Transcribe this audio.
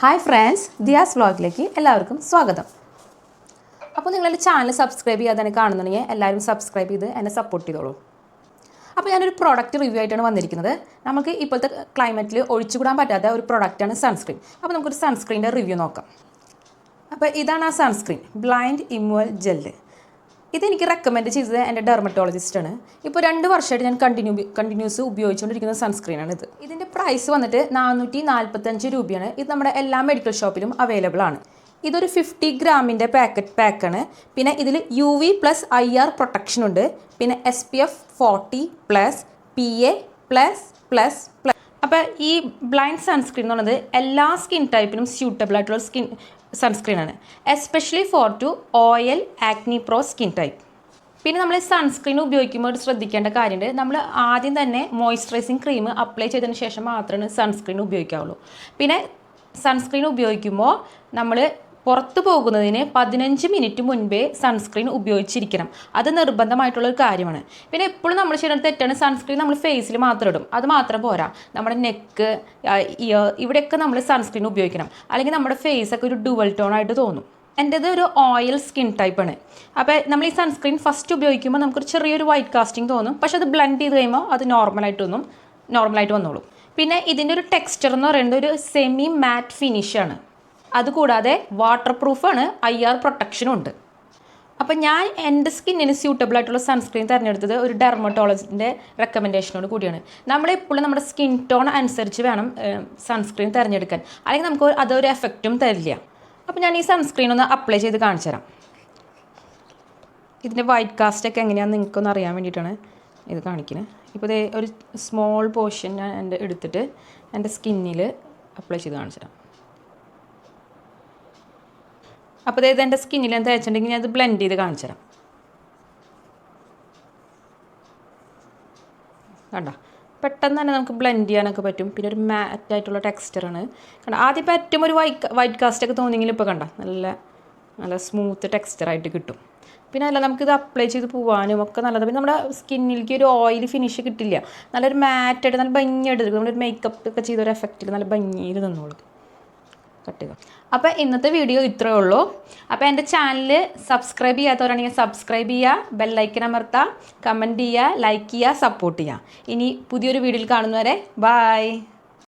Hi friends, Diaz വ്ളോഗിലേക്ക് എല്ലാവർക്കും സ്വാഗതം. അപ്പോൾ നിങ്ങളുടെ ചാനൽ സബ്സ്ക്രൈബ് ചെയ്യാതെ കാണുന്നുണ്ടെങ്കിൽ എല്ലാവരും സബ്സ്ക്രൈബ് ചെയ്ത് എന്നെ സപ്പോർട്ട് ചെയ്തോളൂ. അപ്പോൾ ഞാനൊരു പ്രോഡക്റ്റ് റിവ്യൂ ആയിട്ടാണ് വന്നിരിക്കുന്നത്. നമുക്ക് ഇപ്പോഴത്തെ ക്ലൈമറ്റിൽ ഒഴിച്ചുകൂടാൻ പറ്റാത്ത ഒരു പ്രോഡക്റ്റാണ് സൺസ്ക്രീൻ. അപ്പോൾ നമുക്കൊരു സൺസ്ക്രീൻ്റെ റിവ്യൂ നോക്കാം. അപ്പോൾ ഇതാണ് ആ സൺസ്ക്രീൻ, ബ്ലൈൻഡ് ഇമ്മുവൽ ജെല്ല്. ഇതെനിക്ക് റെക്കമെൻഡ് ചെയ്തത് എൻ്റെ ഡെർമറ്റോളജിസ്റ്റാണ്. ഇപ്പോൾ 2 വർഷമായിട്ട് ഞാൻ കണ്ടിന്യൂസ് ഉപയോഗിച്ചുകൊണ്ടിരിക്കുന്ന സൺസ്ക്രീനാണ് ഇത്. ഇതിൻ്റെ പ്രൈസ് വന്നിട്ട് 445 രൂപയാണ്. ഇത് നമ്മുടെ എല്ലാ മെഡിക്കൽ ഷോപ്പിലും അവൈലബിൾ ആണ്. ഇതൊരു 50 ഗ്രാമിൻ്റെ പാക്കാണ്. പിന്നെ ഇതിൽ UV+ IR പ്രൊട്ടക്ഷൻ ഉണ്ട്. പിന്നെ SPF 40+, PA+++. അപ്പോൾ ഈ ബ്ലൈൻഡ് സൺസ്ക്രീൻ എന്ന് പറയുന്നത് എല്ലാ സ്കിൻ ടൈപ്പിനും സ്യൂട്ടബിൾ ആയിട്ടുള്ള സൺസ്ക്രീനാണ്, especially for to oil acne prone skin type. പിന്നെ നമ്മൾ സൺസ്ക്രീൻ ഉപയോഗിക്കുമ്പോൾ ശ്രദ്ധിക്കേണ്ട കാര്യമുണ്ട്. നമ്മൾ ആദ്യം തന്നെ മോയ്സ്ചറൈസിങ് ക്രീം അപ്ലൈ ചെയ്തതിന് ശേഷം മാത്രമാണ് സൺസ്ക്രീൻ ഉപയോഗിക്കാവുള്ളൂ. പിന്നെ സൺസ്ക്രീൻ ഉപയോഗിക്കുമ്പോൾ നമ്മൾ പുറത്തു പോകുന്നതിന് 15 മിനിറ്റ് മുൻപേ സൺസ്ക്രീൻ ഉപയോഗിച്ചിരിക്കണം. അത് നിർബന്ധമായിട്ടുള്ളൊരു കാര്യമാണ്. പിന്നെ എപ്പോഴും നമ്മൾ ചെയ്യുന്ന തെറ്റാണ്, സൺസ്ക്രീൻ നമ്മൾ ഫേസിൽ മാത്രം ഇടും. അത് മാത്രം പോരാ, നമ്മുടെ നെക്ക്, ഇയർ, ഇവിടെയൊക്കെ നമ്മൾ സൺസ്ക്രീൻ ഉപയോഗിക്കണം. അല്ലെങ്കിൽ നമ്മുടെ ഫേസൊക്കെ ഒരു ഡുവൽ ടോൺ ആയിട്ട് തോന്നും. എൻ്റേത് ഒരു ഓയിൽ സ്കിൻ ടൈപ്പാണ്. അപ്പോൾ നമ്മൾ ഈ സൺസ്ക്രീൻ ഫസ്റ്റ് ഉപയോഗിക്കുമ്പോൾ നമുക്കൊരു ചെറിയൊരു വൈറ്റ് കാസ്റ്റിംഗ് തോന്നും. പക്ഷെ അത് ബ്ലെൻഡ് ചെയ്ത് കഴിയുമ്പോൾ അത് നോർമലായിട്ട് വന്നോളും. പിന്നെ ഇതിൻ്റെ ഒരു ടെക്സ്ചർ എന്ന് പറയുന്നത് ഒരു സെമി മാറ്റ് ഫിനിഷാണ്. അതുകൂടാതെ വാട്ടർ പ്രൂഫാണ്, IR പ്രൊട്ടക്ഷനും ഉണ്ട്. അപ്പോൾ ഞാൻ എൻ്റെ സ്കിന്നിന് സ്യൂട്ടബിൾ ആയിട്ടുള്ള സൺസ്ക്രീൻ തിരഞ്ഞെടുത്തത് ഒരു ഡെർമറ്റോളജിൻ്റെ റെക്കമെൻഡേഷനോട് കൂടിയാണ്. നമ്മളെപ്പോഴും നമ്മുടെ സ്കിൻ ടോൺ അനുസരിച്ച് വേണം സൺസ്ക്രീൻ തിരഞ്ഞെടുക്കാൻ, അല്ലെങ്കിൽ നമുക്ക് അതൊരു എഫക്റ്റും തരില്ല. അപ്പോൾ ഞാൻ ഈ സൺസ്ക്രീൻ ഒന്ന് അപ്ലൈ ചെയ്ത് കാണിച്ചു തരാം. ഇതിൻ്റെ വൈറ്റ് കാസ്റ്റൊക്കെ എങ്ങനെയാണെന്ന് നിങ്ങൾക്കൊന്ന് അറിയാൻ വേണ്ടിയിട്ടാണ് ഇത് കാണിക്കുന്നത്. ഇപ്പോൾ ഇത് ഒരു സ്മോൾ പോർഷൻ ഞാൻ എടുത്തിട്ട് എൻ്റെ സ്കിന്നിൽ അപ്ലൈ ചെയ്ത് കാണിച്ചു തരാം. അപ്പോൾ ഇത് എൻ്റെ സ്കിന്നിൽ എന്താ വെച്ചിട്ടുണ്ടെങ്കിൽ ഞാൻ അത് ബ്ലെൻഡ് ചെയ്ത് കാണിച്ചു തരാം. കണ്ടോ, പെട്ടെന്ന് തന്നെ നമുക്ക് ബ്ലെൻഡ് ചെയ്യാനൊക്കെ പറ്റും. പിന്നെ ഒരു മാറ്റായിട്ടുള്ള ടെക്സ്ചറാണ്. കണ്ടോ, ആദ്യം പറ്റും ഒരു വൈറ്റ് കാസ്റ്റൊക്കെ തോന്നിയെങ്കിലും ഇപ്പോൾ കണ്ടോ നല്ല സ്മൂത്ത് ടെക്സ്ചറായിട്ട് കിട്ടും. പിന്നെ അല്ല, നമുക്കിത് അപ്ലൈ ചെയ്ത് പോകാനും ഒക്കെ നല്ലത്. പിന്നെ നമ്മുടെ സ്കിന്നിലേക്ക് ഒരു ഓയിൽ ഫിനിഷ് കിട്ടില്ല. നല്ലൊരു മാറ്റായിട്ട് നല്ല ഭംഗിയായിട്ട് എടുക്കും. നമ്മളൊരു മേക്കപ്പ് ഒക്കെ ചെയ്തൊരു എഫക്റ്റിൽ നല്ല ഭംഗിയിൽ നിന്നോളും. കട്ടുക. അപ്പോൾ ഇന്നത്തെ വീഡിയോ ഇത്രയേ ഉള്ളൂ. അപ്പോൾ എൻ്റെ ചാനൽ സബ്സ്ക്രൈബ് ചെയ്യാത്തവരാണെങ്കിൽ സബ്സ്ക്രൈബ് ചെയ്യുക, ബെല്ലൈക്കൻ അമർത്തുക, കമൻറ്റ് ചെയ്യുക, ലൈക്ക് ചെയ്യുക, സപ്പോർട്ട് ചെയ്യുക. ഇനി പുതിയൊരു വീഡിയോയിൽ കാണുന്നവരെ ബൈ.